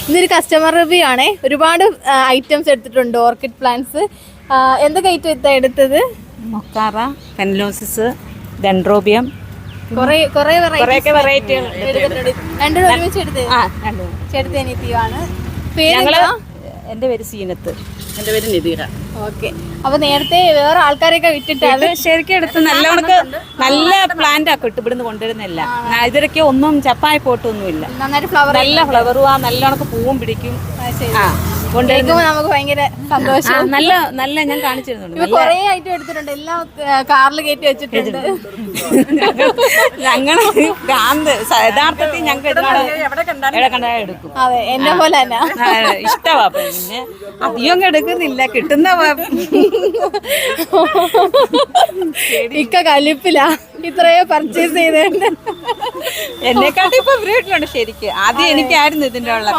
ഇതൊരു customer review ആണേ. ഒരുപാട് ഐറ്റംസ് എടുത്തിട്ടുണ്ട്. ഓർക്കിഡ് പ്ലാന്റ്സ് എന്തൊക്കെ ഐറ്റം എടുത്തത്? മൊക്കാറ, പെൻലോസിസ്, ഡെൻഡ്രോബിയം, കുറെ വെറൈറ്റി എടുത്തിട്ടുണ്ട്. രണ്ടും ഒരുമിച്ച് എടുത്ത് അനിയത്തിയാണ്. പേര്? എൻ്റെ പേര് സീനത്ത്. എൻ്റെ പേര് നിതീറ. ഓക്കെ. അപ്പൊ നേരത്തെ വേറെ ആൾക്കാരെയൊക്കെ വിട്ടിട്ട് അത് ശരിക്കും എടുത്ത് നല്ല പ്ലാന്റ് ഒക്കെ ഇട്ട് ഇവിടുന്ന് കൊണ്ടുവരുന്നില്ല. ഇതിലൊക്കെ ഒന്നും ചപ്പായി പോട്ടൊന്നുമില്ല. നന്നായിട്ട് ഫ്ലവർ, നല്ല ഫ്ലവറും നല്ലോണക്ക് പൂവും പിടിക്കും. നമുക്ക് ഭയങ്കര സന്തോഷം. നല്ല ഞാൻ കാണിച്ചിരുന്നുണ്ട്. കൊറേ ഐറ്റം എടുത്തിട്ടുണ്ട്. എല്ലാം കാറിൽ കയറ്റി വെച്ചിട്ടുണ്ട്. ഞങ്ങള് യഥാർത്ഥത്തിൽ ഞങ്ങൾക്ക് എവിടെ കണ്ടാ എടുക്കും. അതെ, എന്നെ പോലെ തന്നെ ഇഷ്ടമാ. പിന്നെ അധികം എടുക്കുന്നില്ല, കിട്ടുന്ന ഇക്ക കലിപ്പില്ല ഇത്രയോ പർച്ചേസ് ചെയ്തേണ്ട. എന്നെക്കാട്ടി ഇപ്പൊ വീട്ടിലുണ്ട്. ശരിക്ക് ആദ്യം എനിക്കായിരുന്നു ഇതിന്റെ ഉള്ള